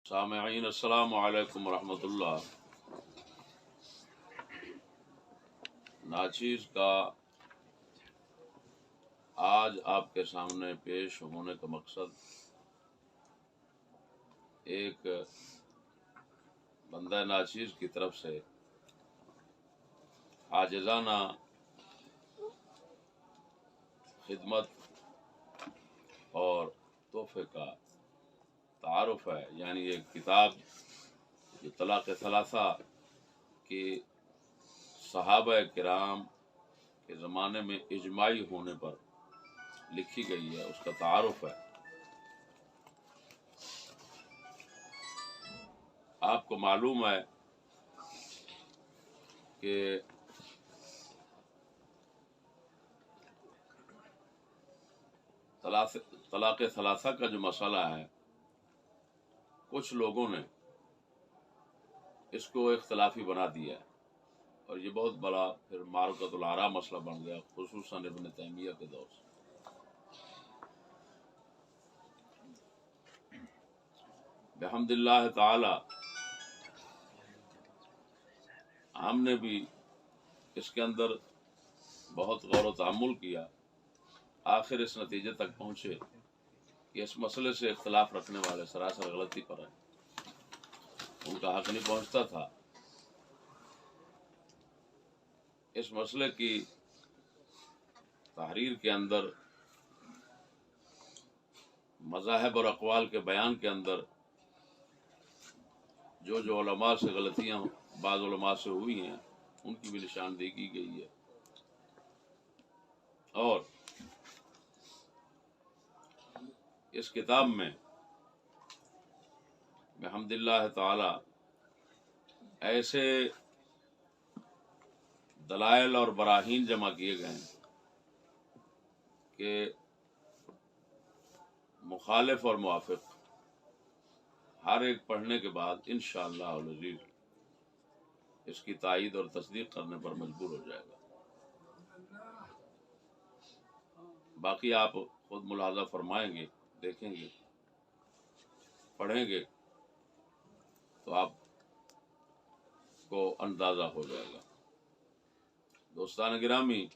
سامعین السلام علیکم ورحمۃ اللہ۔ ناچیز کا آج آپ کے سامنے پیش ہونے کا مقصد ایک بندہ ناچیز کی طرف سے عاجزانہ خدمت اور تحفے کا تعارف ہے، یعنی ایک کتاب جو طلاق ثلاثہ کی صحابہ کرام کے زمانے میں اجماعی ہونے پر لکھی گئی ہے، اس کا تعارف ہے۔ آپ کو معلوم ہے کہ طلاق ثلاثہ کا جو مسئلہ ہے، کچھ لوگوں نے اس کو اختلافی بنا دیا ہے اور یہ بہت بڑا پھر معرکۃ الآراء مسئلہ بن گیا، خصوصاً ابن تیمیہ کے دور سے۔ بحمد اللہ تعالی ہم نے بھی اس کے اندر بہت غور و تأمل کیا، آخر اس نتیجے تک پہنچے کہ اس مسئلے سے اختلاف رکھنے والے سراسر غلطی پر ہیں، ان کا حق نہیں پہنچتا تھا۔ اس مسئلے کی تحریر کے اندر مذاہب اور اقوال کے بیان کے اندر جو علماء سے غلطیاں بعض علماء سے ہوئی ہیں ان کی بھی نشاندہی کی گئی ہے، اور اس کتاب میں بحمد اللہ تعالی ایسے دلائل اور براہین جمع کیے گئے ہیں کہ مخالف اور موافق ہر ایک پڑھنے کے بعد انشاءاللہ العزیز اس کی تائید اور تصدیق کرنے پر مجبور ہو جائے گا۔ باقی آپ خود ملاحظہ فرمائیں گے، دیکھیں گے، پڑھیں گے تو آپ کو اندازہ ہو جائے گا۔ دوستان گرامی،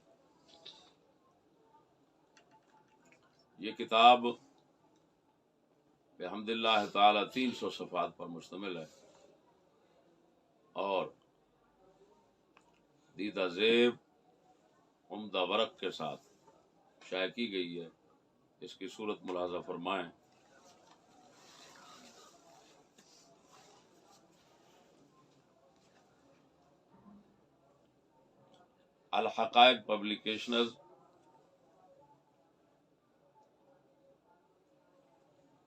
یہ کتاب بحمد اللہ تعالی 300 صفحات پر مشتمل ہے اور دیدہ زیب عمدہ ورق کے ساتھ شائع کی گئی ہے۔ اس کی صورت ملاحظہ فرمائیں۔ الحقائق پبلیکیشنز،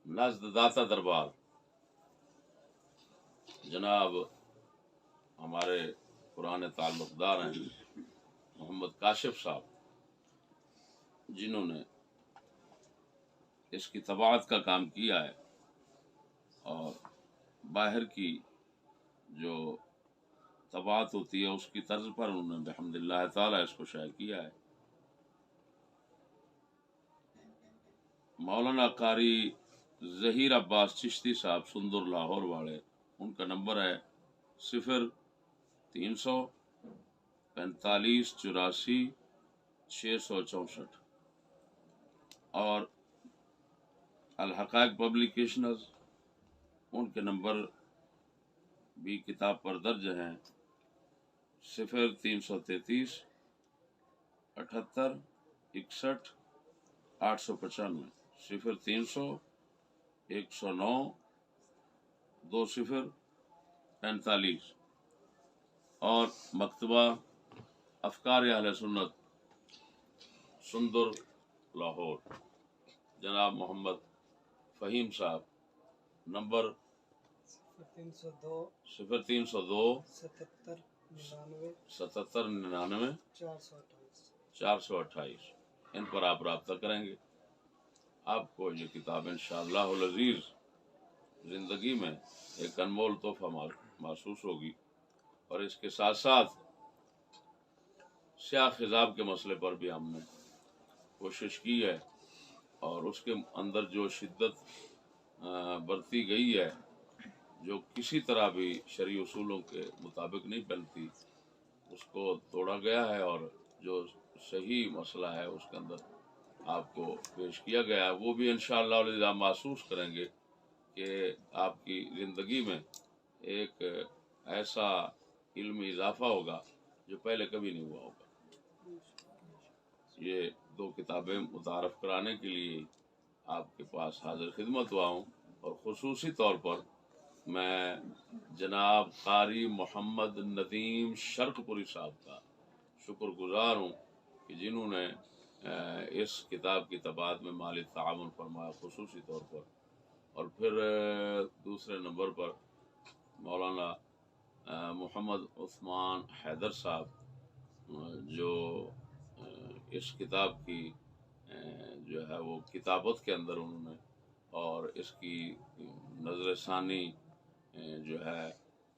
نزد داتا دربار جناب ہمارے پرانے تعلق دار ہیں محمد کاشف صاحب، جنہوں نے اس کی طباعت کا کام کیا ہے اور باہر کی جو طباعت ہوتی ہے اس کی طرز پر انہوں نے بحمد اللہ تعالی اس کو شائع کیا ہے۔ مولانا قاری ظہیر عباس چشتی صاحب سندر لاہور والے، ان کا نمبر ہے 0345844664، اور الحقائق پبلیکیشنز ان کے نمبر بھی کتاب پر درج ہیں 0333 78 61 895، 0300 109 20 45، اور مکتبہ افکار اہل سنت سندر لاہور جناب محمد فہیم صاحب، نمبر 0302 77 99 428۔ ان پر آپ رابطہ کریں گے، آپ کو یہ کتاب انشاءاللہ العزیز زندگی میں ایک انمول تحفہ محسوس ہوگی۔ اور اس کے ساتھ ساتھ سیاہ خضاب کے مسئلے پر بھی ہم نے کوشش کی ہے، اور اس کے اندر جو شدت برتی گئی ہے جو کسی طرح بھی شرعی اصولوں کے مطابق نہیں بنتی اس کو توڑا گیا ہے، اور جو صحیح مسئلہ ہے اس کے اندر آپ کو پیش کیا گیا ہے، وہ بھی انشاءاللہ العزیز آپ محسوس کریں گے کہ آپ کی زندگی میں ایک ایسا علمی اضافہ ہوگا جو پہلے کبھی نہیں ہوا ہوگا۔ یہ دو کتابیں متعارف کرانے کے لیے آپ کے پاس حاضر خدمت ہوا ہوں، اور خصوصی طور پر میں جناب قاری محمد ندیم شرق پوری صاحب کا شکر گزار ہوں کہ جنہوں نے اس کتاب کی طباعت میں مالی تعاون فرمایا خصوصی طور پر، اور پھر دوسرے نمبر پر مولانا محمد عثمان حیدر صاحب جو اس کتاب کی جو ہے وہ کتابت کے اندر انہوں نے اور اس کی نظر ثانی جو ہے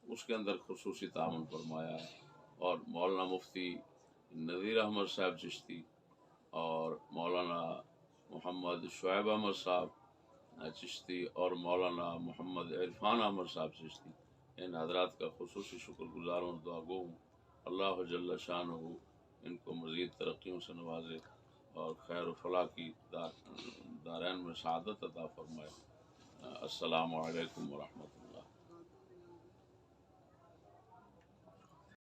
اس کے اندر خصوصی تعاون فرمایا، اور مولانا مفتی نذیر احمد صاحب چشتی اور مولانا محمد شعیب احمد صاحب چشتی اور مولانا محمد عرفان احمد صاحب چشتی، ان حضرات کا خصوصی شکر گزار ہوں، دعا گو ہوں اللہ جل شانہ ان کو مزید ترقیوں سے نوازے اور خیر و فلاح کی دارین میں سعادت عطا فرمائے۔ السلام علیکم ورحمۃ اللہ۔